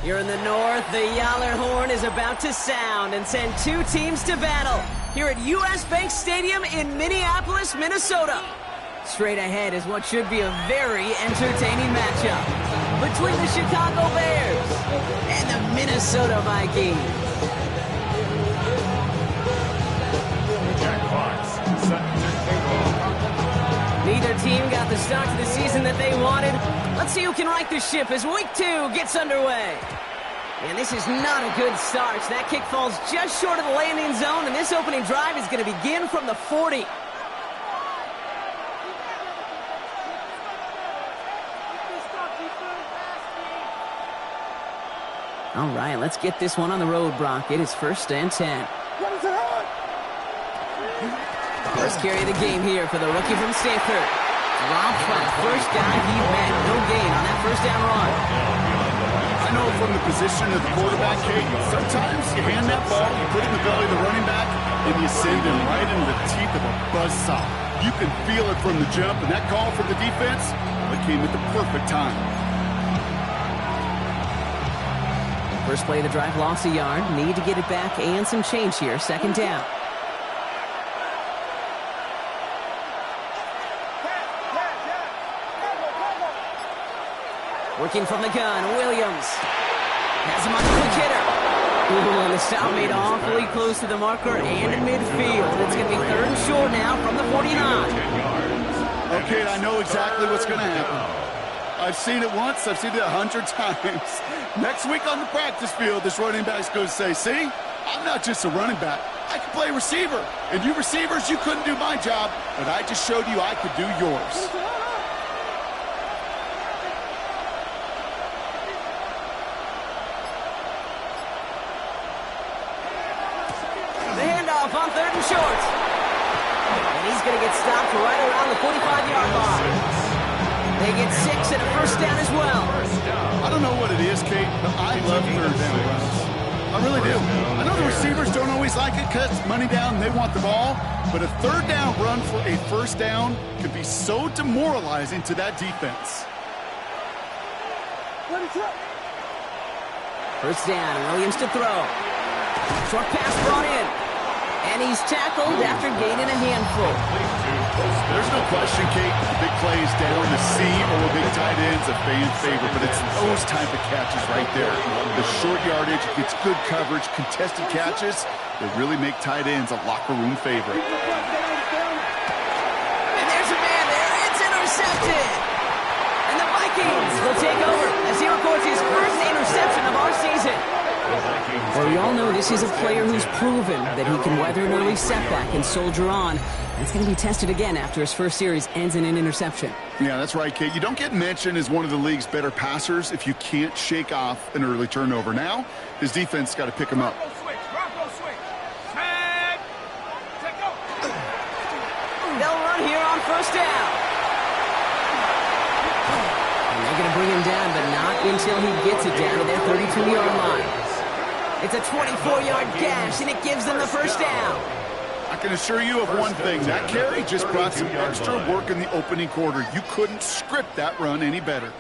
Here in the north, the Yaller horn is about to sound and send two teams to battle here at U.S. Bank Stadium in Minneapolis, Minnesota. Straight ahead is what should be a very entertaining matchup between the Chicago Bears and the Minnesota Vikings. Neither team got the start to the season that they wanted. Let's see who can right the ship as week 2 gets underway. And this is not a good start. That kick falls just short of the landing zone, and this opening drive is going to begin from the 40. All right, let's get this one on the road, Brock. It is 1st and 10. First carry of the game here for the rookie from Stanford. Dropped by the first guy he met. No gain on that first down run. I know from the position of the quarterback, Kate, sometimes you hand that ball, you put it in the belly of the running back, and you send him right into the teeth of a buzzsaw. You can feel it from the jump, and that call from the defense, it came at the perfect time. First play of the drive, lost a yard. Need to get it back and some change here. 2nd down. Working from the gun, Williams has him on the quick hitter. Ooh, and the stop made awfully close to the marker and in midfield. It's going to be 3rd and short now from the 49. Okay, I know exactly what's going to happen. I've seen it once, I've seen it 100 times. Next week on the practice field, this running back's going to say, see, I'm not just a running back. I can play receiver. And you receivers, you couldn't do my job, but I just showed you I could do yours. On 3rd and short. And he's going to get stopped right around the 45-yard line. They get 6 and a first down as well. I don't know what it is, Kate, but I love 3rd down runs. I really do. I know the receivers don't always like it because money down, they want the ball. But a 3rd down run for a first down can be so demoralizing to that defense. First down, Williams to throw. Short pass brought in. And he's tackled after gaining a handful. There's no question, Kate, the big plays down the seam or the big tight ends a fan favorite, but it's those type of catches right there. The short yardage, gets good coverage, contested catches, they really make tight ends a locker room favorite. And there's a man there. It's intercepted. And the Vikings will take over as he records his first interception of our season. Well, we all know this is a player who's proven that he can weather an early setback and soldier on. And it's going to be tested again after his first series ends in an interception. Yeah, that's right, Kate. You don't get mentioned as one of the league's better passers if you can't shake off an early turnover. Now, his defense got to pick him up. They'll run here on first down. And they're going to bring him down, but not until he gets it down to their 32-yard line. It's a 24-yard gash, and it gives them the first down. I can assure you of one thing. That carry just brought some extra work in the opening quarter. You couldn't script that run any better.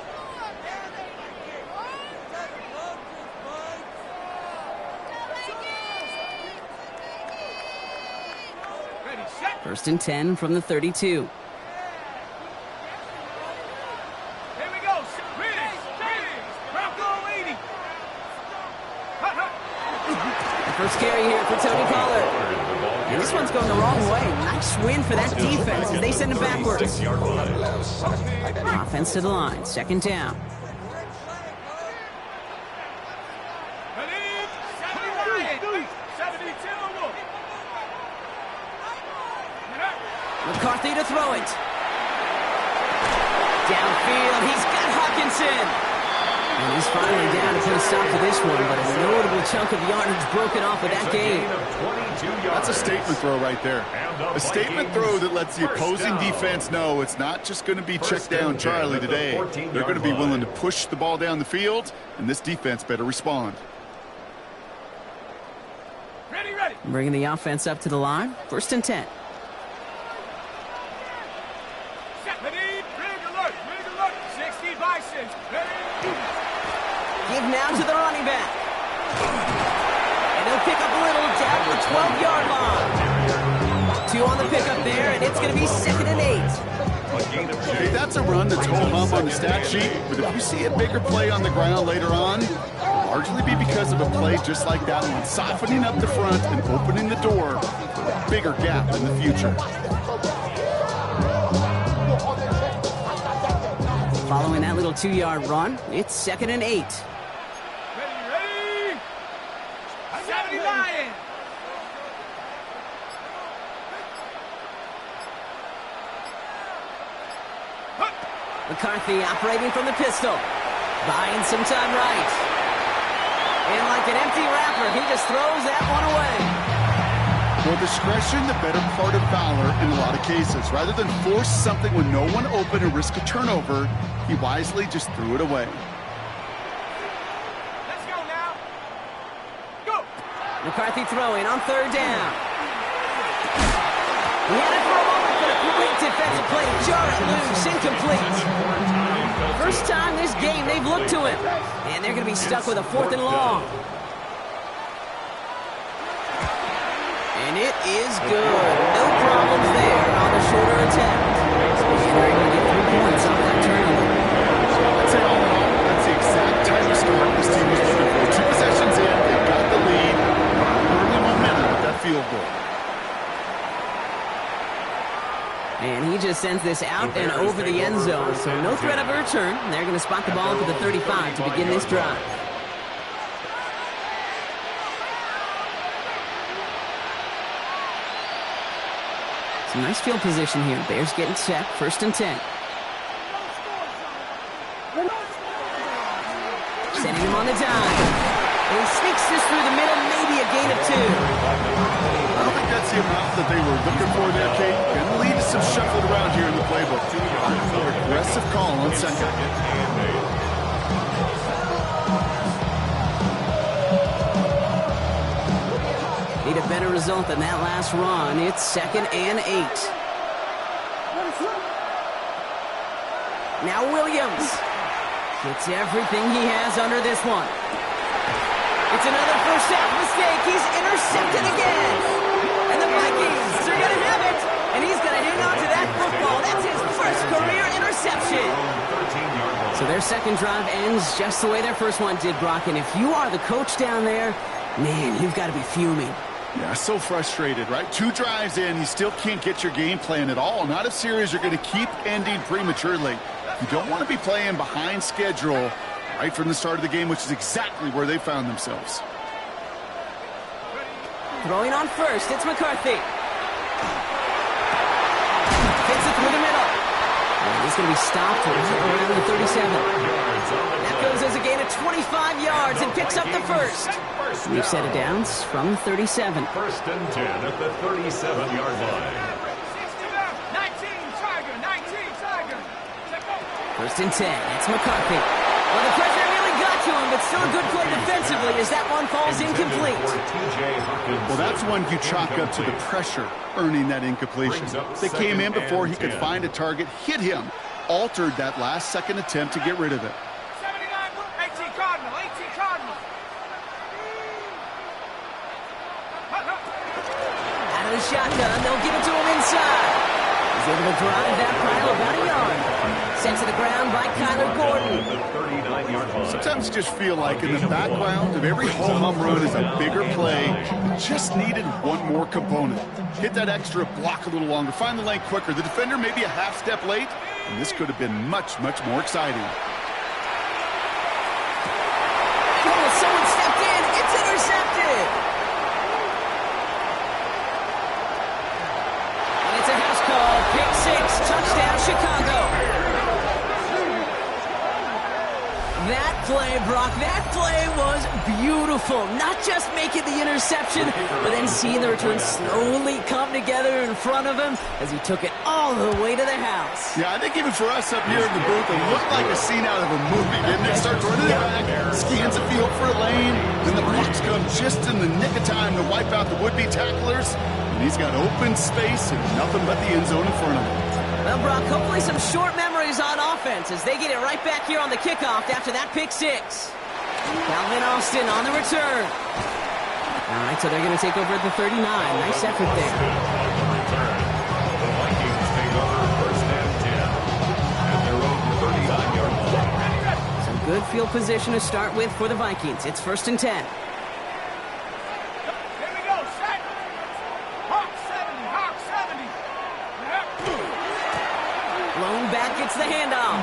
First and 10 from the 32. First carry here for Tony Pollard. And this one's going the wrong way. Nice win for that defense as they send him backwards. Offense to the line. 2nd down. McCarthy to throw it. Downfield. He's got Hawkinson. And he's finally down to put a stop to this one, but a notable chunk of yardage broken off with that game. That's a statement throw right there. A statement throw that lets the opposing defense know it's not just going to be check down Charlie today. They're going to be willing to push the ball down the field, and this defense better respond. Bringing the offense up to the line. 1st and 10. Give now to the running back. And he'll pick up a little down to the 12-yard line. 2 on the pickup there, and it's going to be 2nd and 8. Hey, that's a run that's ho-hum on the stat sheet, but if you see a bigger play on the ground later on, it'll largely be because of a play just like that one, softening up the front and opening the door for a bigger gap in the future. Following that little 2-yard run, it's 2nd and 8. Ready? 79! McCarthy operating from the pistol. Buying some time right. And like an empty wrapper, he just throws that one away. Well, discretion, the better part of valor in a lot of cases. Rather than force something when no one open and risk a turnover, he wisely just threw it away. Let's go now. Go! McCarthy throwing on 3rd down. He had it for a moment, but a great defensive play to jar it loose, incomplete. First time this game they've looked to him, and they're going to be stuck with a 4th and long. And it is good. No problems there on the shorter attempt. And they're going to get 3 points off that turnover. I'd say all in all, that's the exact type of score this team was looking for. 2 possessions in, they got the lead, early momentum with that field goal. And he just sends this out and over the end zone. So no threat of a return. They're going to spot the ball for the 35 to begin this drive. Some nice field position here. Bears getting set. 1st and 10. Sending him on the dime. And he sneaks this through the middle, maybe a gain of 2. I don't think that's the amount that they were looking for there, Kate. Going to lead to some shuffling around here in the playbook. Aggressive call on 2nd. Need a better result than that last run. It's 2nd and 8. Now Williams gets everything he has under this one. It's another first half mistake. He's intercepted again. And the Vikings are going to have it. And he's going to hang on to that football. That's his first career interception. So their second drive ends just the way their first one did, Brock. And if you are the coach down there, man, you've got to be fuming. Yeah, so frustrated, right? 2 drives in, you still can't get your game plan at all. Not if series are going to keep ending prematurely. You don't want to be playing behind schedule right from the start of the game, which is exactly where they found themselves. Throwing on first, it's McCarthy. Hits it through the middle. And he's going to be stopped around the 37. That goes as a gain of 25 yards and picks up the first. We've set it down from 37. 1st and 10 at the 37-yard line. 19 Tiger. 1st and 10. It's McCarthy. Well, the pressure really got to him, but still a good play defensively as that one falls incomplete. Well, that's one you chalk up to the pressure earning that incompletion. They came in before he could find a target, hit him, altered that last second attempt to get rid of it. 79, 18 Cardinal. Out of the shotgun, they'll give it to him inside. He's able to drive that pile about a yard. Sent to the ground by Kyler Gordon. Sometimes you just feel like in the background of every ho-hum run is a bigger play. Just needed one more component. Hit that extra block a little longer. Find the lane quicker. The defender maybe a half step late, and this could have been much, much more exciting. Oh, someone stepped in. It's intercepted. And it's a house call. Pick 6. Touchdown, Chicago. That play, Brock, that play was beautiful. Not just making the interception, but then seeing the return slowly come together in front of him as he took it all the way to the house. Yeah, I think even for us up here in the booth, it looked like a scene out of a movie, didn't it? Starts running it back, scans the field for a lane, then the blocks come just in the nick of time to wipe out the would-be tacklers, and he's got open space and nothing but the end zone in front of him. Well, Brock, hopefully some short memories on offense as they get it right back here on the kickoff after that pick 6. Calvin Austin on the return. All right, so they're going to take over at the 39. Nice effort there. The Vikings take over first and 10 at their own 39-yard line. Some good field position to start with for the Vikings. It's first and 10. Here we go, set. Hawk 70, Hawk 70. Blown back gets the handoff.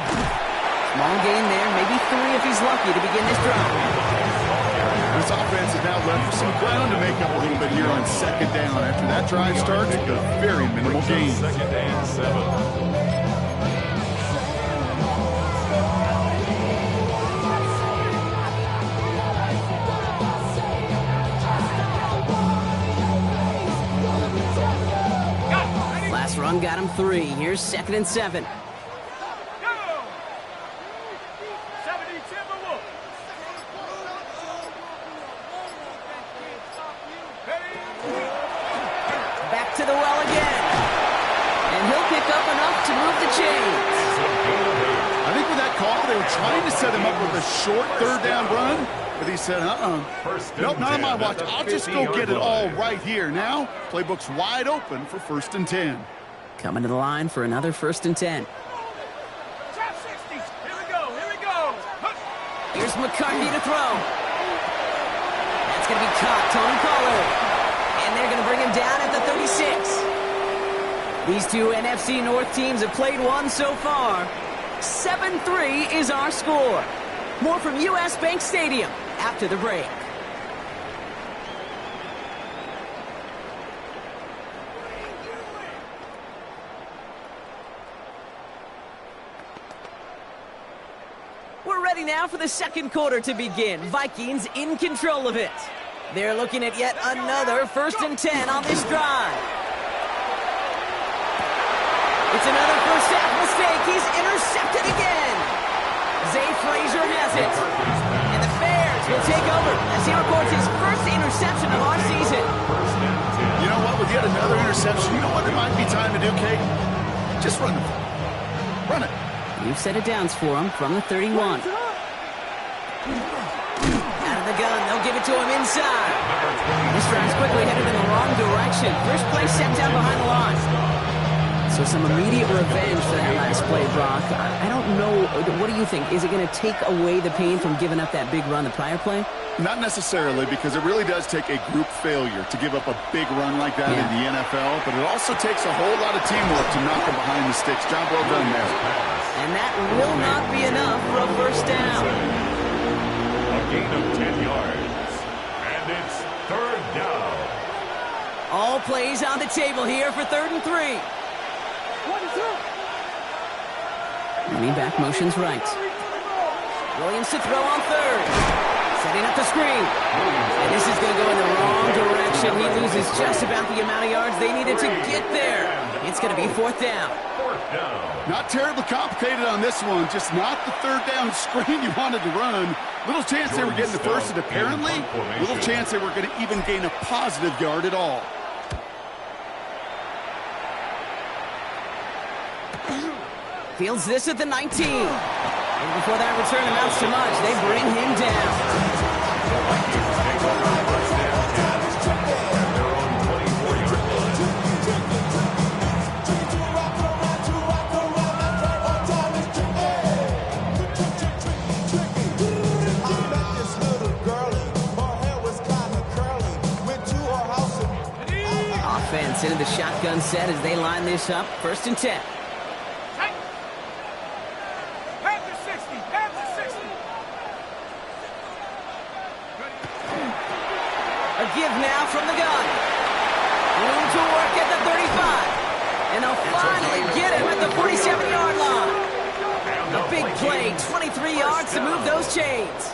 Small gain there, maybe 3 if he's lucky to begin this drive. This offense is now left with some ground to make up a little bit here on second down. After that drive starts with a very minimal gain. Second and 7. Last run got him 3. Here's second and 7. Go! 70 Timberwolves. Back to the well again. And he'll pick up enough to move the chains. I think with that call, they were trying to set him up with a short third down run. But he said, nope, not on my watch. I'll just go get it all right here. Now, playbook's wide open for first and 10. Coming to the line for another first and 10. Top 60s. Here we go, here we go. Here's McCarthy to throw. That's going to be caught. Tony Pollard. And they're going to bring him down at the 36. These two NFC North teams have played one so far. 7-3 is our score. More from US Bank Stadium after the break. We're ready now for the second quarter to begin. Vikings in control of it. They're looking at yet another first and 10 on this drive. It's another first half mistake. He's intercepted again. Zay Frazier has it. And the Bears will take over as he records his first interception of our season. You know what? With yet another interception, you know what it might be time to do, Kate? Just run it. Run it. You've set it downs for him from the 31. Out of the gun, they'll give it to him inside. This drive's quickly headed in the wrong direction. First play set down behind the line. So some immediate revenge for that last play, Brock. I don't know. What do you think? Is it going to take away the pain from giving up that big run the prior play? Not necessarily, because it really does take a group failure to give up a big run like that in the NFL, but it also takes a whole lot of teamwork to knock them behind the sticks. Job well done there. And that will not be enough for a first down. A gain of 10 yards. And it's third down. All plays on the table here for 3rd and 3. Running back motions right. Williams to throw on 3rd. Setting up the screen. And this is going to go in the wrong direction. He loses just about the amount of yards they needed to get there. It's going to be 4th down. Not terribly complicated on this one. Just not the 3rd down screen you wanted to run. Little chance they were getting the first, and apparently little chance they were going to even gain a positive yard at all. Fields this at the 19. And before that return amounts to much, they bring him down. Offense into the shotgun set as they line this up. 1st and 10. Give now from the gun. Room to work at the 35. And they'll finally get him at the 47-yard line. A big play, 23 yards to move those chains.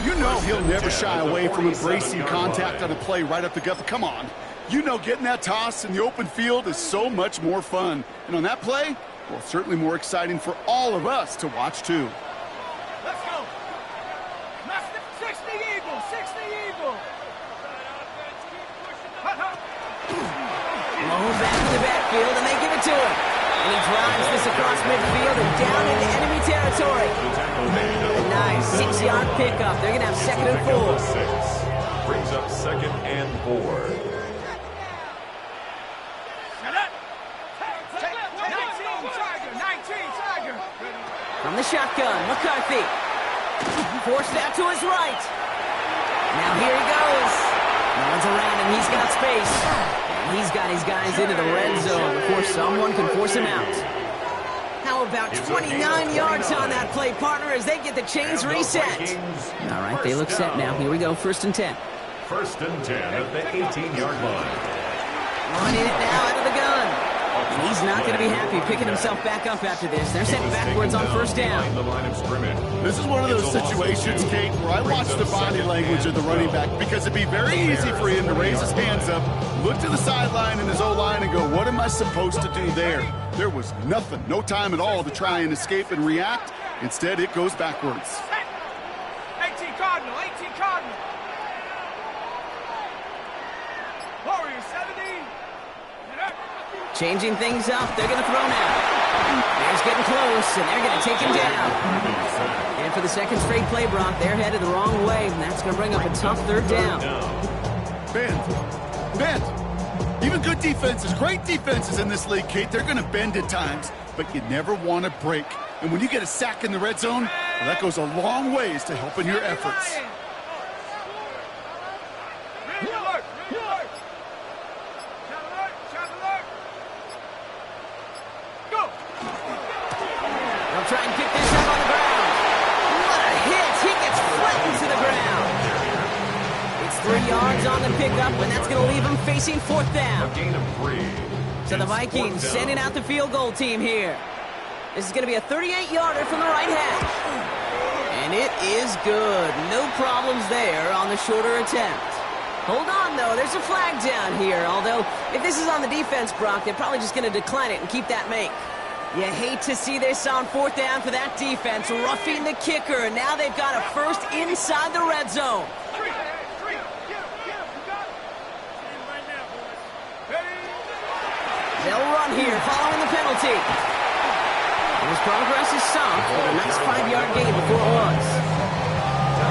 You know he'll never shy away from embracing contact on a play right up the gut. But come on. You know getting that toss in the open field is so much more fun. And on that play, well, certainly more exciting for all of us to watch, too. Let's go. 60 Eagles, 60 Eagles. Low back in the backfield, and they give it to him. And he drives this across midfield and down into enemy territory. A nice 6-yard pickup. They're going to have second and 4. Brings up second and 4. From the shotgun, McCarthy. Forced out to his right. Now here he goes. No one's around him. He's got space. And he's got his guys into the red zone before someone can force him out. How about 29 yards on that play, partner, as they get the chains reset? All right, they look set now. Here we go, 1st and 10. 1st and 10 at the 18-yard line. Running it now out of the gun. He's not going to be happy picking himself back up after this. They're sent backwards on 1st down. This is one of those situations, Kate, where I watch the body language of the running back because it'd be very easy for him to raise his hands up, look to the sideline in his O-line and go, what am I supposed to do there? There was nothing, no time at all to try and escape and react. Instead, it goes backwards. 18 Cardinal, 18 Cardinal. Warrior 70. Changing things up. They're going to throw now. Bears getting close, and they're going to take him down. And for the second straight play, Brock, they're headed the wrong way, and that's going to bring up a tough 3rd down. Bend. Even good defenses, great defenses in this league, Kate, they're going to bend at times, but you never want to break. And when you get a sack in the red zone, well, that goes a long ways to helping your efforts. Try and pick this up on the ground. What a hit. He gets flattened to the ground. It's 3 yards on the pickup, and that's going to leave him facing 4th down. A gain of 3. So the Vikings sending out the field goal team here. This is going to be a 38-yarder from the right hash. And it is good. No problems there on the shorter attempt. Hold on, though. There's a flag down here. Although, if this is on the defense, Brock, they're probably just going to decline it and keep that make. You hate to see this on 4th down for that defense, roughing the kicker, and now they've got a first inside the red zone. They'll run here following the penalty. His progress is soft, but a nice 5-yard gain before it was.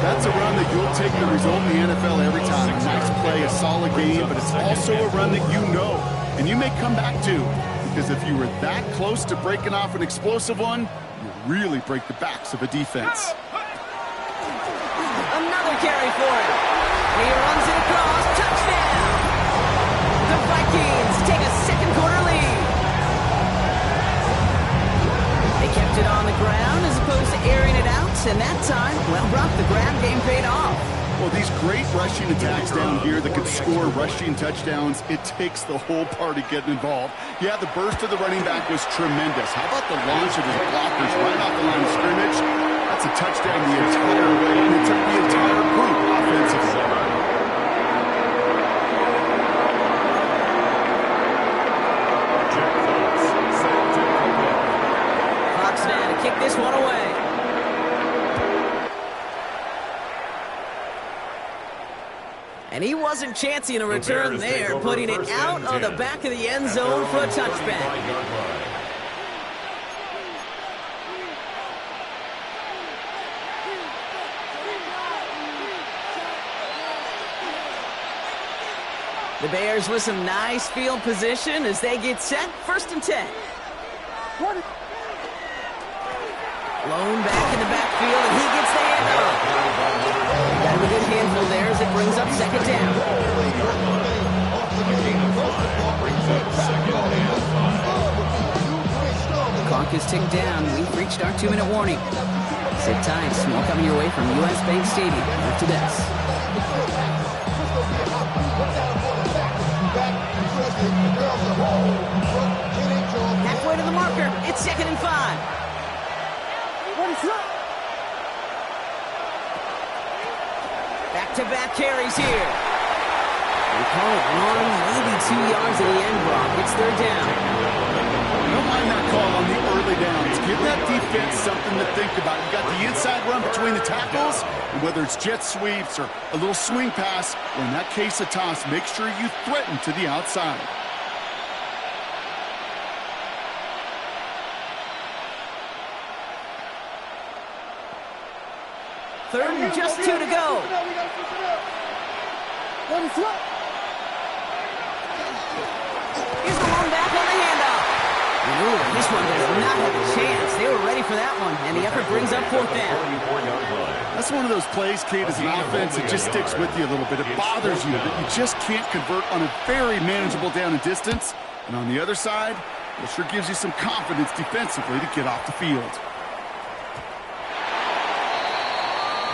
That's a run that you'll take the result in the NFL every time. A nice play, a solid game, but it's also a run that you know, and you may come back to. Because if you were that close to breaking off an explosive one, you really break the backs of a defense. Another carry for him. He runs it across. Touchdown! The Vikings take a second-quarter lead. They kept it on the ground as opposed to airing it out, and that time, well, Brock, the grab game paid off. Well, these great rushing attacks down here that can score rushing touchdowns, it takes the whole party getting involved. Yeah, the burst of the running back was tremendous. How about the launch of his blockers right off the line of scrimmage? That's a touchdown the entire way, and it took the entire group offensively. Fox now to kick this one away. And he wasn't chancing a return there, putting it out on the back of the end zone for a touchback. The Bears with some nice field position as they get set. 1st and 10. Blown back in the backfield, and he gets the handoff. Got a good handful there as it brings up 2nd down. The clock is ticked down. We've reached our 2-minute warning. Sit tight. More coming your way from U.S. Bank Stadium. After this. Halfway to the marker. It's 2nd and 5. Back-to-back carries here. They call it 1, maybe 2 yards in the end, Brock. It's 3rd down. Don't mind that call on the early downs. Give that defense something to think about. You got the inside run between the tackles, and whether it's jet sweeps or a little swing pass, or in that case a toss, make sure you threaten to the outside. 3rd and just 2 to go. Here's the one back on the handoff. Ooh, this one does not have a chance. They were ready for that one, and the effort brings up 4th down. That's one of those plays, Kate, as an offense, it just sticks with you a little bit. It bothers you that you just can't convert on a very manageable down and distance. And on the other side, it sure gives you some confidence defensively to get off the field.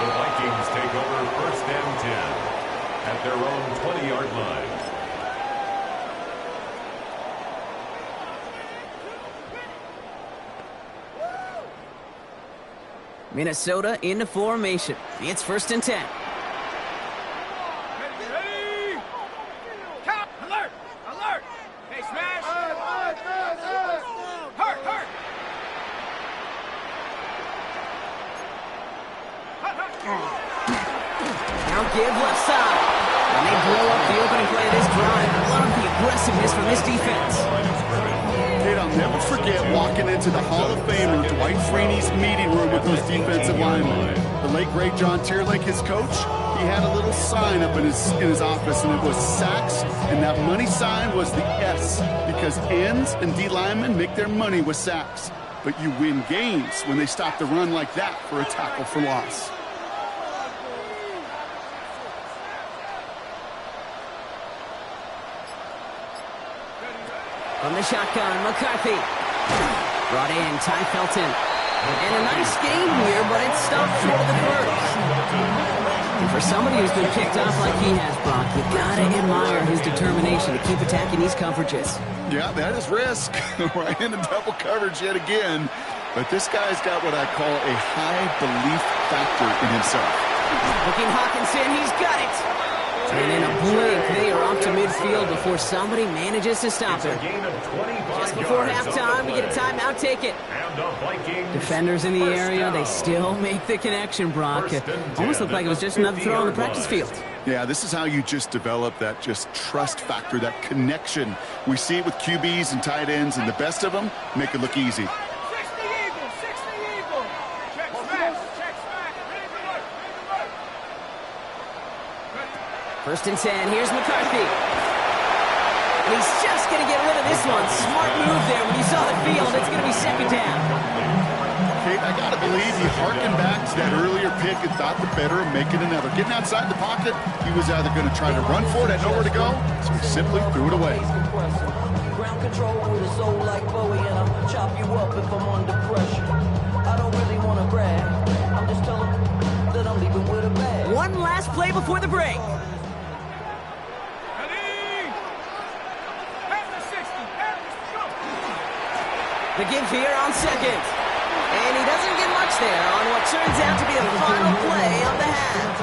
The Vikings take over 1st and 10 at their own 20-yard line. Minnesota into formation. It's 1st and 10. Ready! Count! Alert! Alert! Hey, smash! Hurt! Hurt! Now give left side. And they blow up the opening play of this drive. Love the aggressiveness from this defense. Kate, I'll never forget walking into the Hall of Famer Dwight Freeney's meeting room with those defensive linemen. The late, great John Tierlake, his coach, he had a little sign up in his office, and it was sacks, and that money sign was the S, because ends and D linemen make their money with sacks. But you win games when they stop the run like that for a tackle for loss. From the shotgun, McCarthy. Brought in, Ty Felton. And a nice game here, but it stopped short of the first. And for somebody who's been kicked off like he has, Brock, you gotta admire his determination to keep attacking these coverages. Yeah, that is risk. Right into double coverage yet again. But this guy's got what I call a high belief factor in himself. Looking Hawkinson, he's got it. And in a blink, they are off to midfield before somebody manages to stop him. Just before halftime, we get a timeout, take it. Defenders in the area, they still make the connection, Brock. It almost looked like it was just another throw on the practice field. Yeah, this is how you just develop that just trust factor, that connection. We see it with QBs and tight ends, and the best of them make it look easy. 60 Eagles! 60 Eagles! Check smash! Check smash! Ready to work! Ready to work! 1st and 10, here's McCarthy. And he's just going to get rid of this one. Smart move there when he saw the field. It's going to be 2nd down. Kate, I got to believe he harkened back to that earlier pick and thought the better of making another. Getting outside the pocket, he was either going to try to run for it, had nowhere to go, so he simply threw it away. Ground control with a soul like Bowie, and I'll chop you up if I'm under pressure. I don't really want to brag. I'm just telling that I'm leaving with a bag. One last play before the break. The give here on 2nd. And he doesn't get much there on what turns out to be the final play of the half.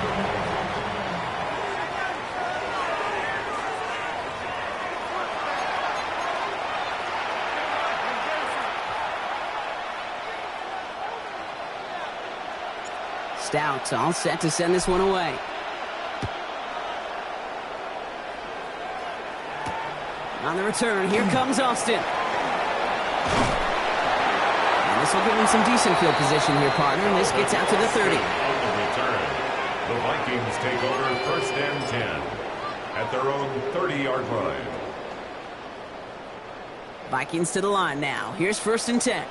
Stout all set to send this one away. On the return, here comes Austin. This will give him some decent field position here, partner, and this gets out to the 30. The Vikings take over 1st and 10 at their own 30-yard line. Vikings to the line now. Here's 1st and 10.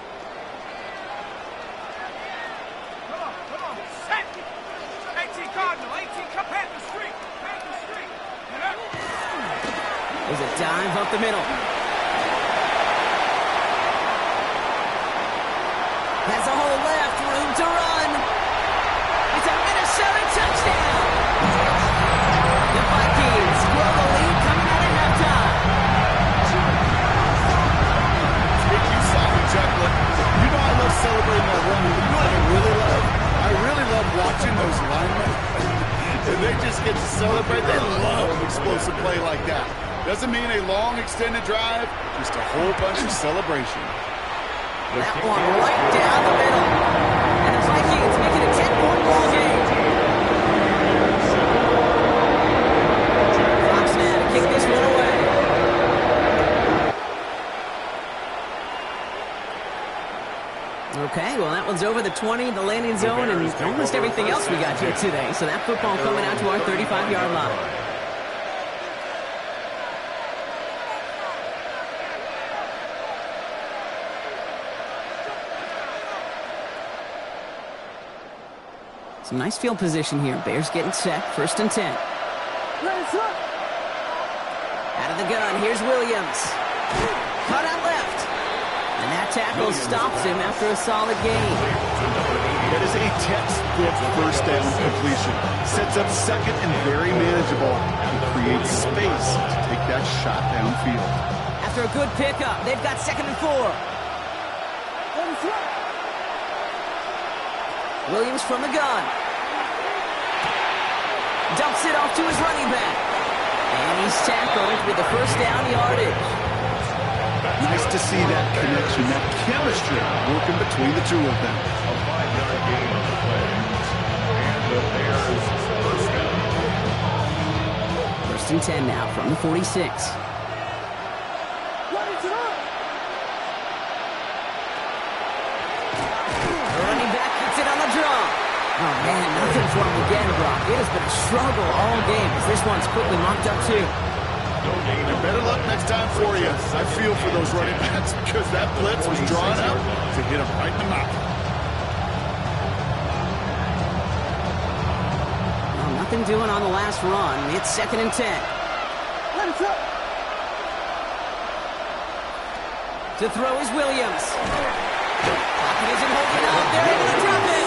Come on, set! 18 Cardinal, 18, come past the street! Past the street! Get up! There's a dive up the middle. Has a hole left, room to run. It's a Minnesota touchdown. The Vikings grow the lead coming out of halftime. If you saw me chuckling, you know I love celebrating that run. You know what I really love? I really love watching those linemen. And they just get to celebrate. They love an explosive play like that. Doesn't mean a long extended drive, just a whole bunch of celebration. That one right down the middle. And the Vikings make it a 10-point ball game. Fox now to kick this one away. Okay, well, that one's over there. the 20, the landing zone, and almost everything else we got here today. So that football coming out to our 35-yard line. Some nice field position here. Bears getting set. 1st and 10. Out of the gun. Here's Williams. Cut out left. And that tackle stops him after a solid gain. That is a textbook first down completion. Sets up second and very manageable. And creates space to take that shot downfield. After a good pickup, they've got 2nd and 4. Williams from the gun. Dumps it off to his running back. And he's tackled with the first down yardage. Nice to see that connection, that chemistry working between the two of them. A 5-yard gain on the play. And the Bears first down. 1st and 10 now from the 46. Oh, man, nothing from him again, Brock. It has been a struggle all game as this one's quickly mocked up, too. And better luck next time for you. I feel for those running backs because that blitz was drawn up to hit him right in the mouth. Well, nothing doing on the last run. It's 2nd and 10. To throw is Williams. Pocket isn't holding up. They're able to drop it.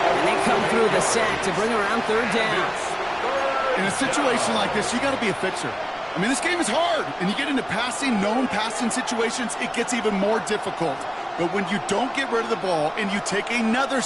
And they come through the sack to bring around 3rd down. In a situation like this, you got to be a fixer. I mean, this game is hard, and you get into passing, known passing situations, it gets even more difficult. But when you don't get rid of the ball and you take another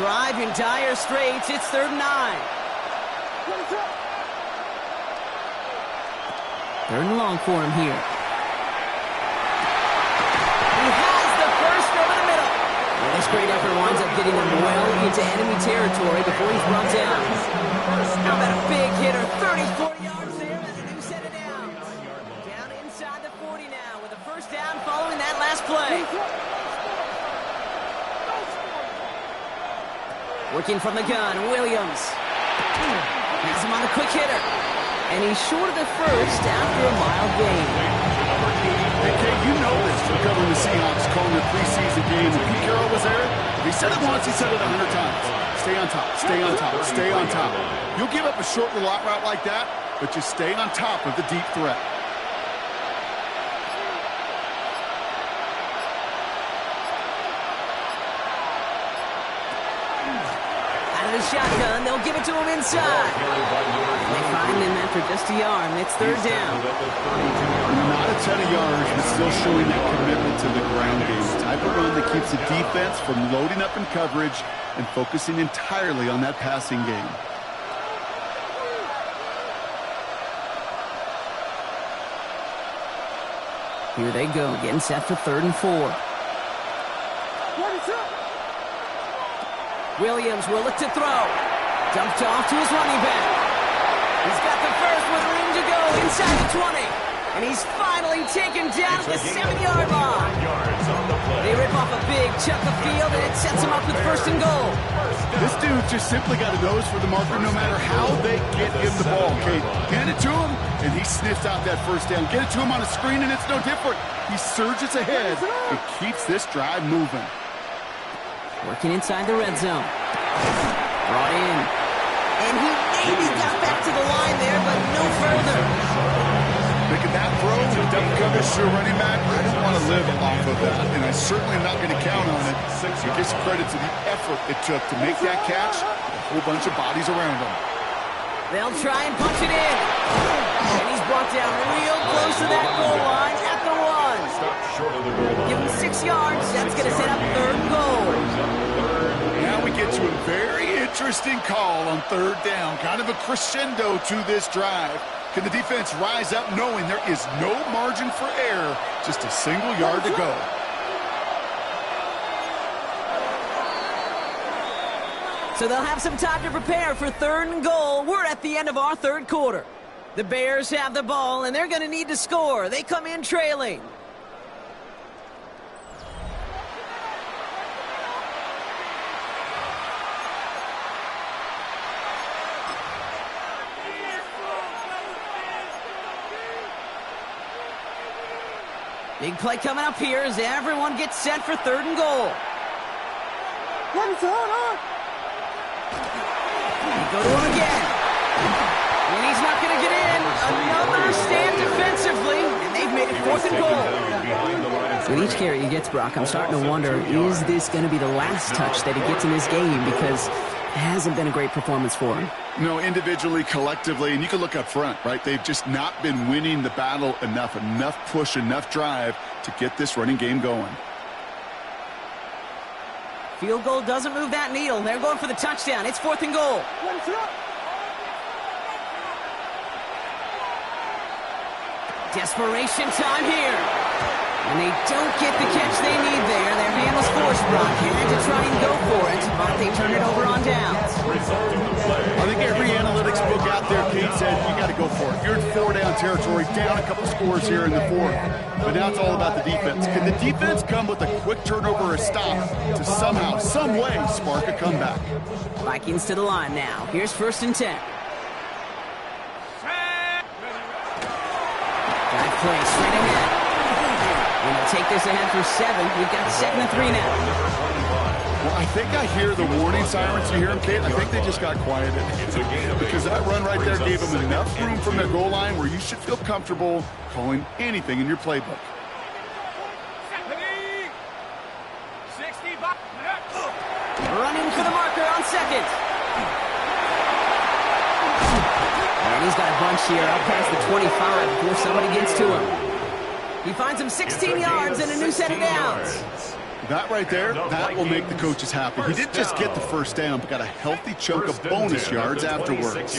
drive in dire straits. It's 3rd and 9. 3rd and long for him here. He has the first over the middle. Well, this great effort winds up getting him well into enemy territory before he's brought down. How about a big hitter? 34 yards there and a new set of downs. Down inside the 40 now with a first down following that last play. Working from the gun, Williams. Has him on the quick hitter. And he's short of the first after a mild gain. Hey, Kate, you know this from covering the Seahawks, calling their preseason game. When Pete Carroll was there, he said it once, he said it 100 times. Stay on top, stay on top, stay on top. You'll give up a short little out route like that, but just stay on top of the deep threat. The shotgun, they'll give it to him inside. And they find him after just a yard, and it's 3rd down. Not a ton of yards, but still showing that commitment to the ground game. The type of run that keeps the defense from loading up in coverage and focusing entirely on that passing game. Here they go, getting set for 3rd and 4. Williams will look to throw. Dumped off to his running back. He's got the first with room to go inside the 20. And he's finally taken down at the 7-yard line. They rip off a big chunk of field, and it sets him up with 1st and goal. This dude just simply got a nose for the marker no matter how they get him the ball, Kate. Hand it to him, and he sniffs out that first down. Get it to him on a screen, and it's no different. He surges ahead and keeps this drive moving. Working inside the red zone. Brought in. And he maybe got back to the line there, but no further. Making that throw to double coverage to a running back, I don't want to live off of that, and I certainly am not going to count on it. It gives credit to the effort it took to make that catch with a whole bunch of bodies around him. They'll try and punch it in. And he's brought down real close to that goal line at the 1. Give him 6 yards. That's going to set up 3rd and goal. Now we get to a very interesting call on 3rd down. Kind of a crescendo to this drive. Can the defense rise up knowing there is no margin for error? Just a single yard to go. So they'll have some time to prepare for 3rd and goal. We're at the end of our 3rd quarter. The Bears have the ball, and they're going to need to score. They come in trailing. Big play coming up here as everyone gets set for 3rd and goal. They go to him again. And he's not going to get in. Another stand defensively, and they've made it 4th and goal. With each carry he gets, Brock, I'm starting to wonder, is this going to be the last touch that he gets in this game? Because it hasn't been a great performance for him. No, individually, collectively, and you can look up front, right? They've just not been winning the battle enough push, enough drive to get this running game going. Field goal doesn't move that needle. They're going for the touchdown. It's 4th and goal. Desperation time here. And they don't get the catch they need there. Their hand was forced, Brock. Had to try and go for it, but they turn it over on downs. I think every analytics book out there, Kate, said you got to go for it. You're in 4-down territory, down a couple scores here in the 4th. But now it's all about the defense. Can the defense come with a quick turnover or a stop to somehow, some way, spark a comeback? Vikings to the line now. Here's 1st and 10. Drive play straight ahead. And they'll take this ahead for 7. We've got 7 and 3 now. Well, I think I hear the warning sirens. You hear them, Kate? I think they just got quieted. Because that run right there gave them enough room from their goal line where you should feel comfortable calling anything in your playbook. 60. Running for the marker on 2nd. And he's got a bunch here out past the 25 before somebody gets to him. He finds him 16 yards and a new set of downs. That right there, that will make the coaches happy. He didn't just get the first down, but got a healthy chunk of bonus yards afterwards.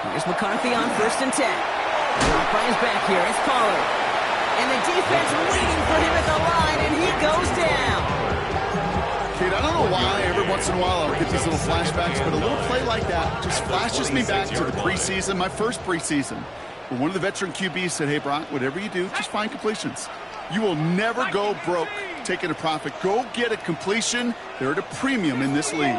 Here's McCarthy on 1st and 10. Brian's back here. It's Pollard. And the defense waiting for him at the line, and he goes down. Kate, I don't know why every once in a while I'll get these little flashbacks, but a little play like that just flashes me back to the preseason, my first preseason. When one of the veteran QBs said, hey, Brock, whatever you do, just find completions. You will never go broke taking a profit. Go get a completion. They're at a premium in this league.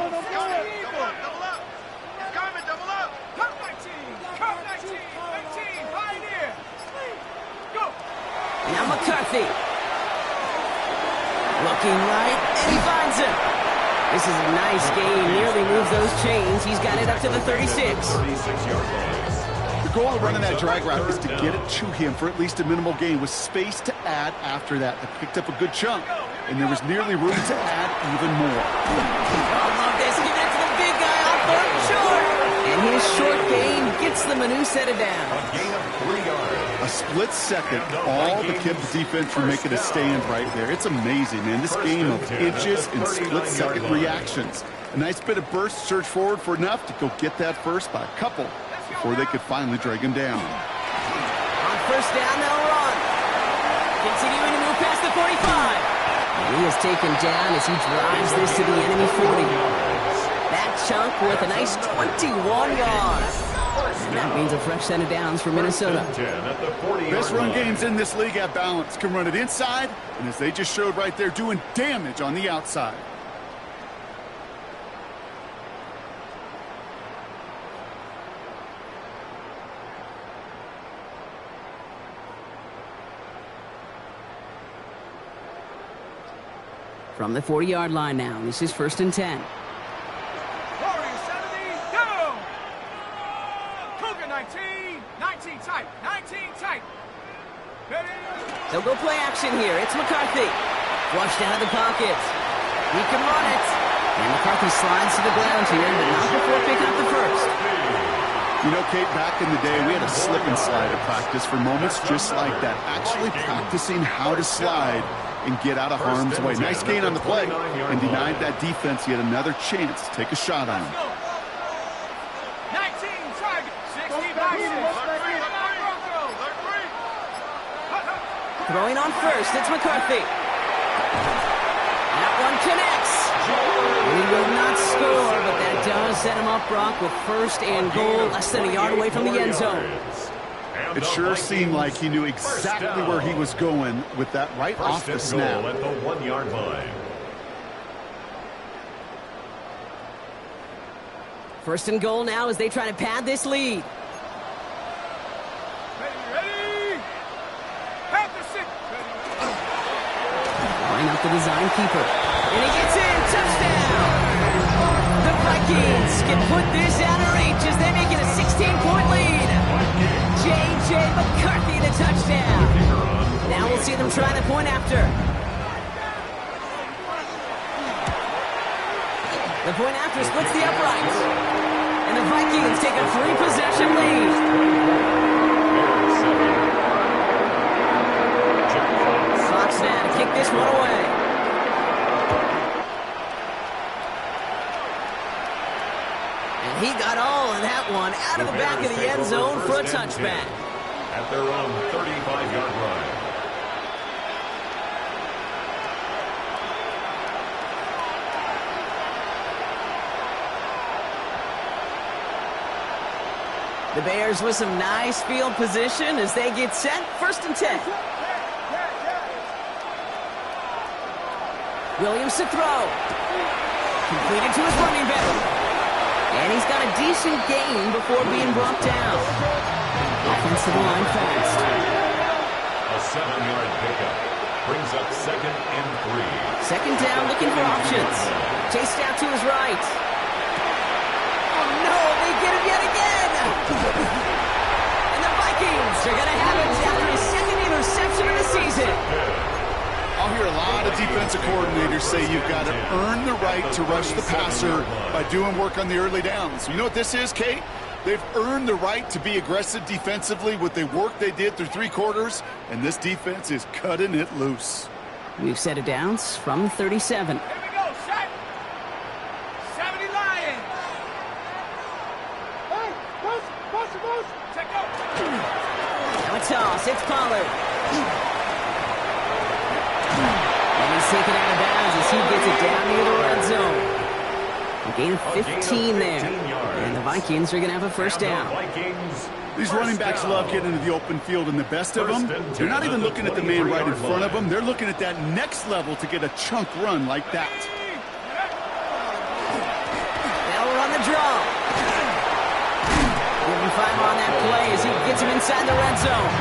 Now McCarthy. Looking right, and he finds him. This is a nice gain. Nearly moves those chains. He's got it up to the 36. The goal of running that drag route is to get it to him for at least a minimal gain with space to add after that. They picked up a good chunk, and there was nearly room to add even more. I love this. Give it to the big guy off for short. And his short gain gets them a new set of downs. A gain of 3 yards. A split second, all but kept the defense from making a stand right there. It's amazing, man. This game of inches and split-second reactions. A nice bit of burst, surge forward for enough to go get that first by a couple before they could finally drag him down. On 1st down, they'll run. Continuing to move past the 45. And he is taken down as he drives this to the enemy 40. That chunk worth a nice 21 yards. And that means a fresh set of downs for Minnesota. Best run games in this league at balance. Can run it inside, and as they just showed right there, doing damage on the outside. From the 40-yard line now, this is 1st and 10. They'll go play action here. It's McCarthy. Flushed out of the pocket. He can run it. And McCarthy slides to the ground here, but not before picking up the first. You know, Kate, back in the day, we had a slip and slide at practice for moments just like that. Actually practicing how to slide and get out of harm's way. Nice gain on the play and denied that defense yet another chance to take a shot on him. 19 target, 60 boxes. Throwing on 1st, it's McCarthy. That one connects. He will not score, but that does set him up, Brock, with 1st and goal, less than a yard away from the end zone. It sure seemed like he knew exactly where he was going with that right off the snap. At the 1-yard line. 1st and goal now as they try to pad this lead. Line up the design keeper. And he gets in. Touchdown! The Vikings can put this out of reach as they make it a 16-point lead. J.J. McCarthy the touchdown. Now we'll see them try the point after. The point after splits the uprights. And the Vikings take a 3-possession lead. Fox now to kick this one away. And he got all of that one out of the back of the end zone for a touchback. At their own 35-yard line. The Bears with some nice field position as they get set. 1st and 10. Williams to throw. Completed to his running back. And he's got a decent gain before being brought down. Offensive line fast. A 7-yard pickup brings up 2nd and 3. 2nd down, looking for options. Chased out to his right. Oh no, they get him yet again. And the Vikings are going to have it after his 2nd interception of the season. I'll hear a lot of defensive coordinators say you've got to earn the right to rush the passer by doing work on the early downs. You know what this is, Kate? They've earned the right to be aggressive defensively with the work they did through 3 quarters, and this defense is cutting it loose. We've set it down from 37. Here we go, set. 70 Lions. Hey, push. Check out. Now a toss. It's Pollard. And he's taken out of bounds as he gets it down near the red zone. A gain of 15 there. And the Vikings are going to have a first down. These running backs love getting into the open field, and the best of them, they're not even looking at the man right in front of them. They're looking at that next level to get a chunk run like that. They'll run the draw. Give him 5 on that play as he gets him inside the red zone.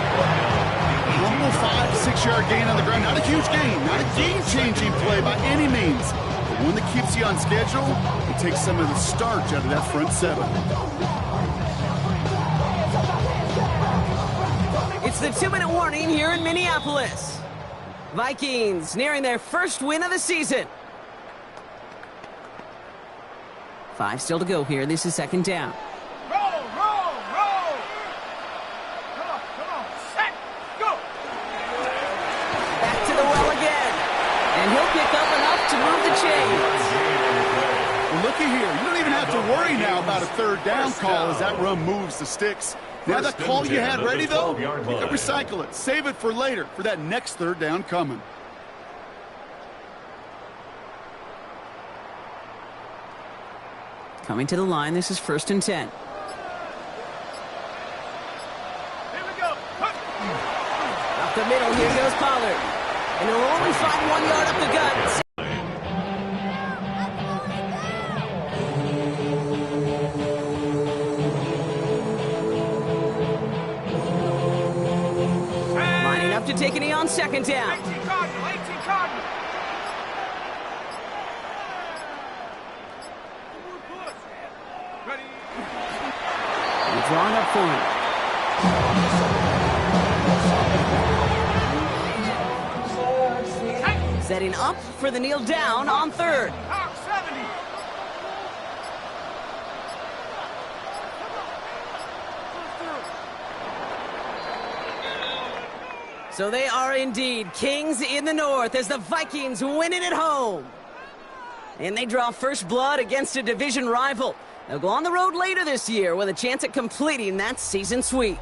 Humble 5 to 6 yard gain on the ground. Not a huge gain, not a game-changing play by any means. But one that keeps you on schedule and takes some of the starch out of that front 7. It's the 2-minute warning here in Minneapolis. Vikings nearing their first win of the season. 5 still to go here. This is second down. Roll. Come on, set, go. Back to the well again. And he'll pick up enough to move the chains. Well, looky here. You don't even have to worry now about a third down call as that run moves the sticks. Now that call you had ready, though, you can recycle it. Save it for later, for that next third down coming. Coming to the line, this is 1st and 10. Here we go. Up the middle, here goes Pollard. And he'll only find 1 yard up the gut. Lining up to take a knee on second down. 18 Cardinal. Ready. He's drawn up for him. Setting up for the kneel down on 3rd. Hawk 70. So they are indeed kings in the north as the Vikings win it at home. And they draw first blood against a division rival. They'll go on the road later this year with a chance at completing that season sweep.